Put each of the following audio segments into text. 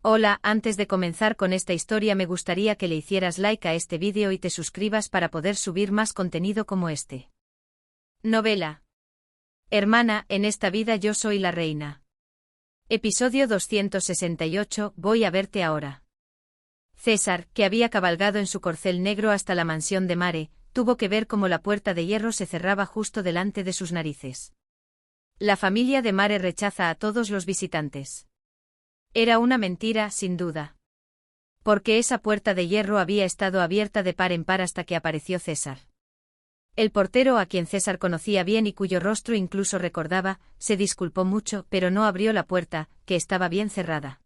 Hola, antes de comenzar con esta historia me gustaría que le hicieras like a este vídeo y te suscribas para poder subir más contenido como este. Novela. Hermana, en esta vida yo soy la reina. Episodio 268, voy a verte ahora. César, que había cabalgado en su corcel negro hasta la mansión de Mare, tuvo que ver cómo la puerta de hierro se cerraba justo delante de sus narices. La familia de Mare rechaza a todos los visitantes. Era una mentira, sin duda. Porque esa puerta de hierro había estado abierta de par en par hasta que apareció César. El portero, a quien César conocía bien y cuyo rostro incluso recordaba, se disculpó mucho, pero no abrió la puerta, que estaba bien cerrada.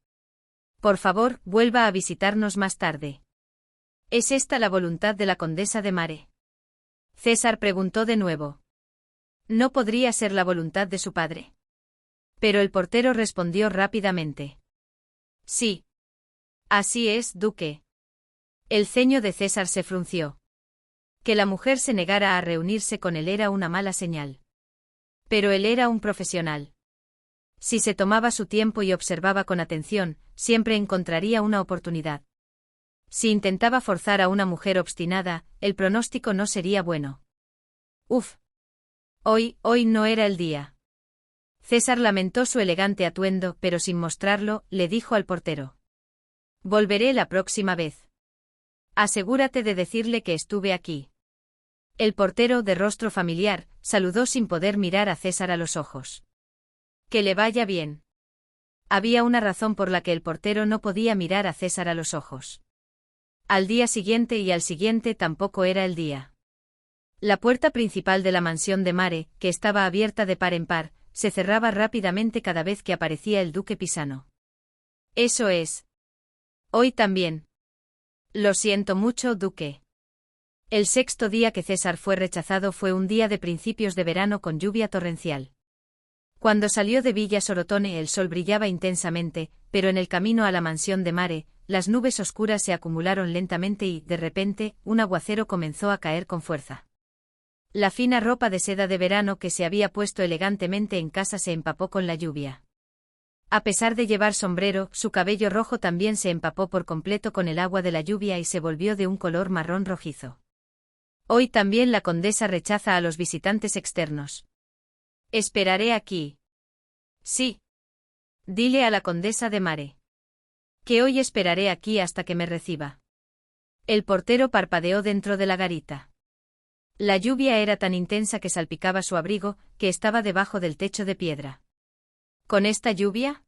Por favor, vuelva a visitarnos más tarde. ¿Es esta la voluntad de la condesa de Mare? César preguntó de nuevo. ¿No podría ser la voluntad de su padre? Pero el portero respondió rápidamente. Sí. Así es, duque. El ceño de César se frunció. Que la mujer se negara a reunirse con él era una mala señal. Pero él era un profesional. Si se tomaba su tiempo y observaba con atención, siempre encontraría una oportunidad. Si intentaba forzar a una mujer obstinada, el pronóstico no sería bueno. Uf. Hoy no era el día. César lamentó su elegante atuendo, pero sin mostrarlo, le dijo al portero. Volveré la próxima vez. Asegúrate de decirle que estuve aquí. El portero, de rostro familiar, saludó sin poder mirar a César a los ojos. Que le vaya bien. Había una razón por la que el portero no podía mirar a César a los ojos. Al día siguiente y al siguiente tampoco era el día. La puerta principal de la mansión de Mare, que estaba abierta de par en par, se cerraba rápidamente cada vez que aparecía el duque Pisano. Eso es. Hoy también. Lo siento mucho, duque. El sexto día que César fue rechazado fue un día de principios de verano con lluvia torrencial. Cuando salió de Villa Sorotone el sol brillaba intensamente, pero en el camino a la mansión de Mare, las nubes oscuras se acumularon lentamente y, de repente, un aguacero comenzó a caer con fuerza. La fina ropa de seda de verano que se había puesto elegantemente en casa se empapó con la lluvia. A pesar de llevar sombrero, su cabello rojo también se empapó por completo con el agua de la lluvia y se volvió de un color marrón rojizo. Hoy también la condesa rechaza a los visitantes externos. Esperaré aquí. Sí. Dile a la condesa de Mare. Que hoy esperaré aquí hasta que me reciba. El portero parpadeó dentro de la garita. La lluvia era tan intensa que salpicaba su abrigo, que estaba debajo del techo de piedra. ¿Con esta lluvia?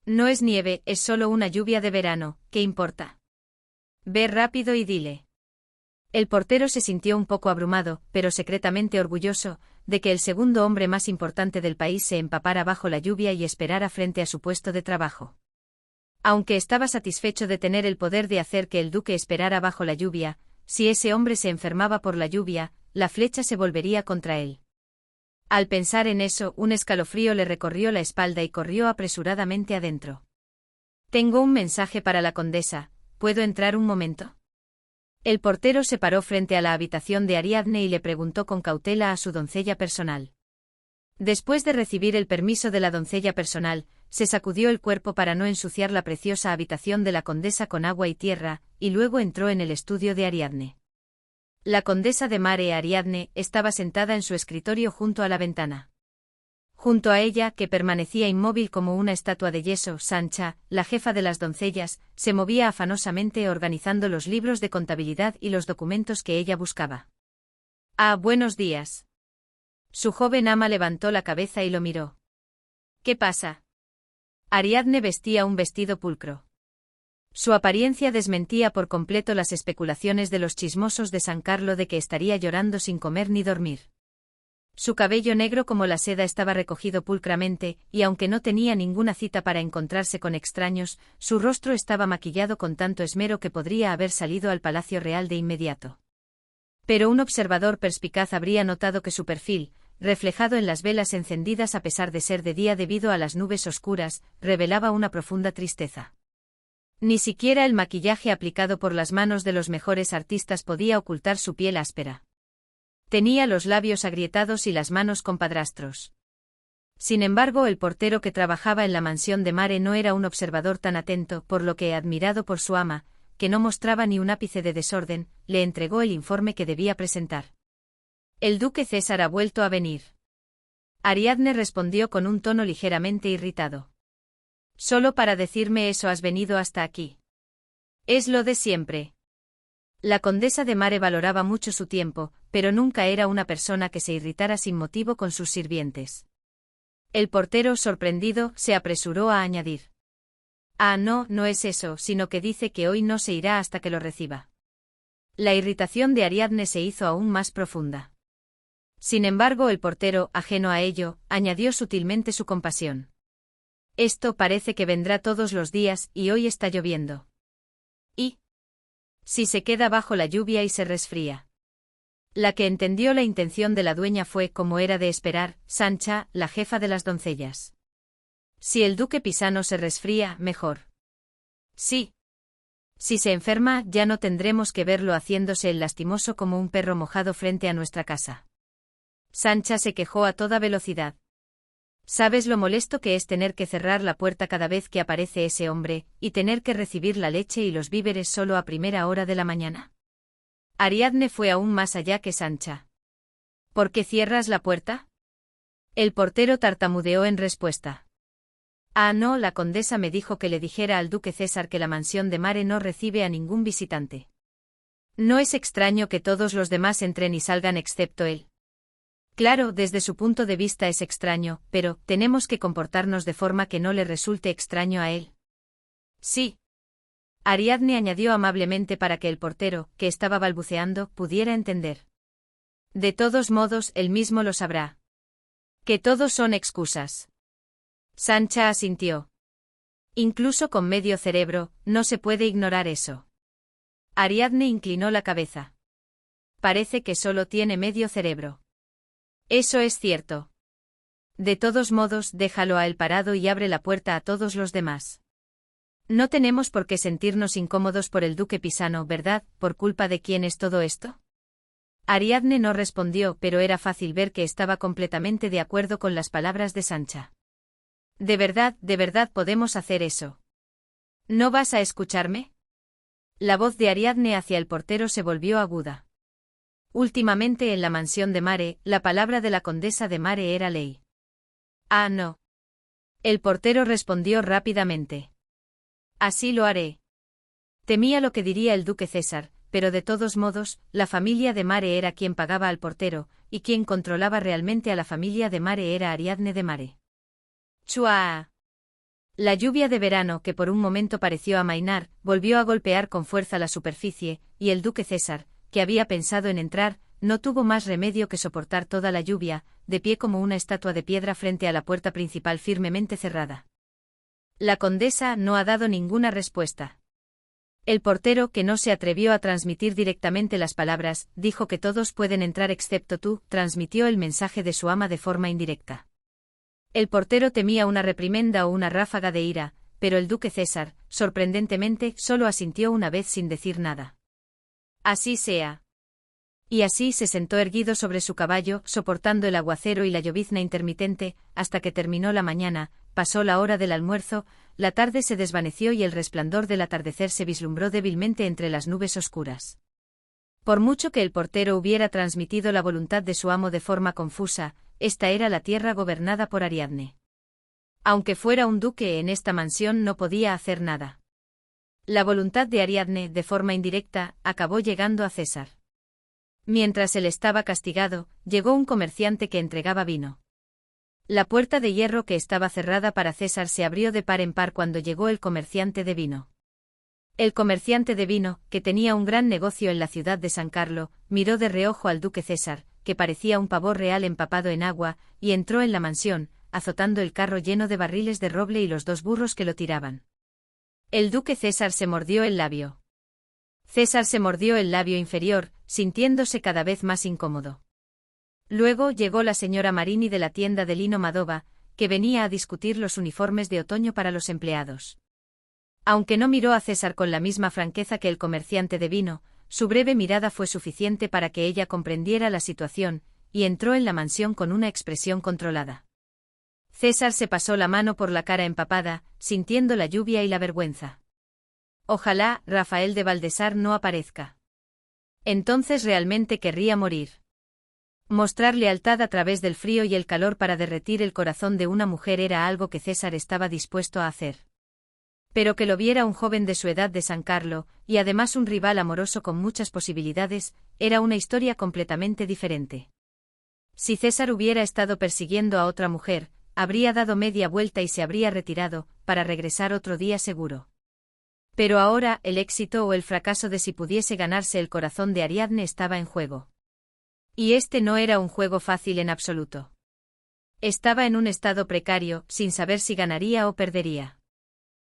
No es nieve, es solo una lluvia de verano, ¿qué importa? Ve rápido y dile. El portero se sintió un poco abrumado, pero secretamente orgulloso, de que el segundo hombre más importante del país se empapara bajo la lluvia y esperara frente a su puesto de trabajo. Aunque estaba satisfecho de tener el poder de hacer que el duque esperara bajo la lluvia, si ese hombre se enfermaba por la lluvia, la flecha se volvería contra él. Al pensar en eso, un escalofrío le recorrió la espalda y corrió apresuradamente adentro. Tengo un mensaje para la condesa, ¿puedo entrar un momento? El portero se paró frente a la habitación de Ariadne y le preguntó con cautela a su doncella personal. Después de recibir el permiso de la doncella personal, se sacudió el cuerpo para no ensuciar la preciosa habitación de la condesa con agua y tierra, y luego entró en el estudio de Ariadne. La condesa de Mare Ariadne estaba sentada en su escritorio junto a la ventana. Junto a ella, que permanecía inmóvil como una estatua de yeso, Sancha, la jefa de las doncellas, se movía afanosamente organizando los libros de contabilidad y los documentos que ella buscaba. Ah, buenos días. Su joven ama levantó la cabeza y lo miró. ¿Qué pasa? Ariadne vestía un vestido pulcro. Su apariencia desmentía por completo las especulaciones de los chismosos de San Carlo de que estaría llorando sin comer ni dormir. Su cabello negro como la seda estaba recogido pulcramente, y aunque no tenía ninguna cita para encontrarse con extraños, su rostro estaba maquillado con tanto esmero que podría haber salido al Palacio Real de inmediato. Pero un observador perspicaz habría notado que su perfil, reflejado en las velas encendidas a pesar de ser de día debido a las nubes oscuras, revelaba una profunda tristeza. Ni siquiera el maquillaje aplicado por las manos de los mejores artistas podía ocultar su piel áspera. Tenía los labios agrietados y las manos con padrastros. Sin embargo, el portero que trabajaba en la mansión de Mare no era un observador tan atento, por lo que, admirado por su ama, que no mostraba ni un ápice de desorden, le entregó el informe que debía presentar. El duque César ha vuelto a venir. Ariadne respondió con un tono ligeramente irritado. Solo para decirme eso has venido hasta aquí. Es lo de siempre. La condesa de Mare valoraba mucho su tiempo, pero nunca era una persona que se irritara sin motivo con sus sirvientes. El portero, sorprendido, se apresuró a añadir. Ah, no, no es eso, sino que dice que hoy no se irá hasta que lo reciba. La irritación de Ariadne se hizo aún más profunda. Sin embargo, el portero, ajeno a ello, añadió sutilmente su compasión. Esto parece que vendrá todos los días, y hoy está lloviendo. ¿Y si se queda bajo la lluvia y se resfría? La que entendió la intención de la dueña fue, como era de esperar, Sancha, la jefa de las doncellas. Si el duque Pisano se resfría, mejor. Sí. Si se enferma, ya no tendremos que verlo haciéndose el lastimoso como un perro mojado frente a nuestra casa. Sancha se quejó a toda velocidad. ¿Sabes lo molesto que es tener que cerrar la puerta cada vez que aparece ese hombre, y tener que recibir la leche y los víveres solo a primera hora de la mañana? Ariadne fue aún más allá que Sancha. ¿Por qué cierras la puerta? El portero tartamudeó en respuesta. Ah, no, la condesa me dijo que le dijera al duque César que la mansión de Mare no recibe a ningún visitante. No es extraño que todos los demás entren y salgan excepto él. Claro, desde su punto de vista es extraño, pero tenemos que comportarnos de forma que no le resulte extraño a él. Sí. Ariadne añadió amablemente para que el portero, que estaba balbuceando, pudiera entender. De todos modos, él mismo lo sabrá. Que todos son excusas. Sancha asintió. Incluso con medio cerebro, no se puede ignorar eso. Ariadne inclinó la cabeza. Parece que solo tiene medio cerebro. Eso es cierto. De todos modos, déjalo a él parado y abre la puerta a todos los demás. No tenemos por qué sentirnos incómodos por el duque Pisano, ¿verdad? ¿Por culpa de quién es todo esto? Ariadne no respondió, pero era fácil ver que estaba completamente de acuerdo con las palabras de Sancha. De verdad podemos hacer eso. ¿No vas a escucharme? La voz de Ariadne hacia el portero se volvió aguda. Últimamente en la mansión de Mare, la palabra de la condesa de Mare era ley. Ah, no. El portero respondió rápidamente. Así lo haré. Temía lo que diría el duque César, pero de todos modos, la familia de Mare era quien pagaba al portero, y quien controlaba realmente a la familia de Mare era Ariadne de Mare. ¡Chua! La lluvia de verano, que por un momento pareció amainar, volvió a golpear con fuerza la superficie, y el duque César, que había pensado en entrar, no tuvo más remedio que soportar toda la lluvia, de pie como una estatua de piedra frente a la puerta principal firmemente cerrada. La condesa no ha dado ninguna respuesta. El portero, que no se atrevió a transmitir directamente las palabras, dijo que todos pueden entrar excepto tú, transmitió el mensaje de su ama de forma indirecta. El portero temía una reprimenda o una ráfaga de ira, pero el duque César, sorprendentemente, solo asintió una vez sin decir nada. Así sea. Y así se sentó erguido sobre su caballo, soportando el aguacero y la llovizna intermitente, hasta que terminó la mañana, pasó la hora del almuerzo, la tarde se desvaneció y el resplandor del atardecer se vislumbró débilmente entre las nubes oscuras. Por mucho que el portero hubiera transmitido la voluntad de su amo de forma confusa, esta era la tierra gobernada por Ariadne. Aunque fuera un duque en esta mansión no podía hacer nada. La voluntad de Ariadne, de forma indirecta, acabó llegando a César. Mientras él estaba castigado, llegó un comerciante que entregaba vino. La puerta de hierro que estaba cerrada para César se abrió de par en par cuando llegó el comerciante de vino. El comerciante de vino, que tenía un gran negocio en la ciudad de San Carlo, miró de reojo al duque César, que parecía un pavor real empapado en agua, y entró en la mansión, azotando el carro lleno de barriles de roble y los 2 burros que lo tiraban. El duque César se mordió el labio. César se mordió el labio inferior, sintiéndose cada vez más incómodo. Luego llegó la señora Marini de la tienda de lino Madova, que venía a discutir los uniformes de otoño para los empleados. Aunque no miró a César con la misma franqueza que el comerciante de vino, su breve mirada fue suficiente para que ella comprendiera la situación, y entró en la mansión con una expresión controlada. César se pasó la mano por la cara empapada, sintiendo la lluvia y la vergüenza. Ojalá Rafael de Valdesar no aparezca. Entonces realmente querría morir. Mostrar lealtad a través del frío y el calor para derretir el corazón de una mujer era algo que César estaba dispuesto a hacer. Pero que lo viera un joven de su edad de San Carlo, y además un rival amoroso con muchas posibilidades, era una historia completamente diferente. Si César hubiera estado persiguiendo a otra mujer, habría dado media vuelta y se habría retirado, para regresar otro día seguro. Pero ahora el éxito o el fracaso de si pudiese ganarse el corazón de Ariadne estaba en juego. Y este no era un juego fácil en absoluto. Estaba en un estado precario, sin saber si ganaría o perdería.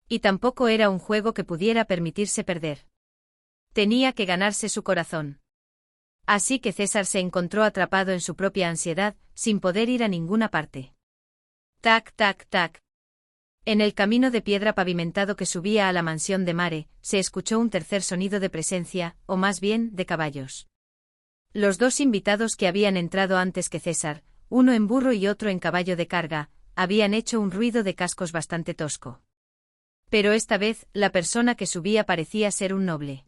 Y tampoco era un juego que pudiera permitirse perder. Tenía que ganarse su corazón. Así que César se encontró atrapado en su propia ansiedad, sin poder ir a ninguna parte. Tac, tac, tac. En el camino de piedra pavimentado que subía a la mansión de Mare, se escuchó un tercer sonido de presencia, o más bien, de caballos. Los dos invitados que habían entrado antes que César, uno en burro y otro en caballo de carga, habían hecho un ruido de cascos bastante tosco. Pero esta vez, la persona que subía parecía ser un noble.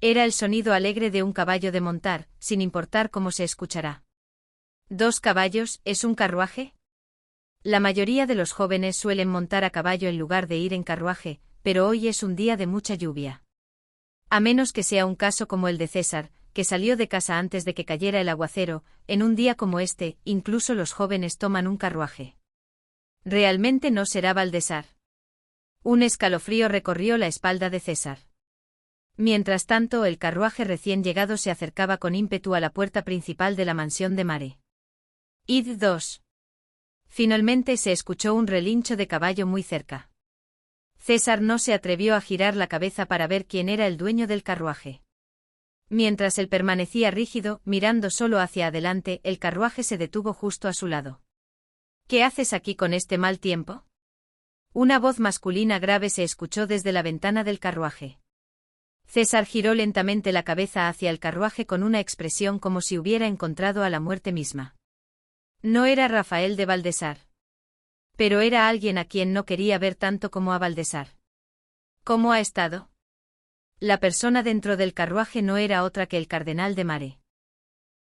Era el sonido alegre de un caballo de montar, sin importar cómo se escuchará. ¿Dos caballos, es un carruaje? La mayoría de los jóvenes suelen montar a caballo en lugar de ir en carruaje, pero hoy es un día de mucha lluvia. A menos que sea un caso como el de César, que salió de casa antes de que cayera el aguacero, en un día como este, incluso los jóvenes toman un carruaje. Realmente no será Valdesar. Un escalofrío recorrió la espalda de César. Mientras tanto, el carruaje recién llegado se acercaba con ímpetu a la puerta principal de la mansión de Mare. Id 2. Finalmente se escuchó un relincho de caballo muy cerca. César no se atrevió a girar la cabeza para ver quién era el dueño del carruaje. Mientras él permanecía rígido, mirando solo hacia adelante, el carruaje se detuvo justo a su lado. ¿Qué haces aquí con este mal tiempo? Una voz masculina grave se escuchó desde la ventana del carruaje. César giró lentamente la cabeza hacia el carruaje con una expresión como si hubiera encontrado a la muerte misma. No era Rafael de Valdesar. Pero era alguien a quien no quería ver tanto como a Valdesar. ¿Cómo ha estado? La persona dentro del carruaje no era otra que el cardenal de Mare.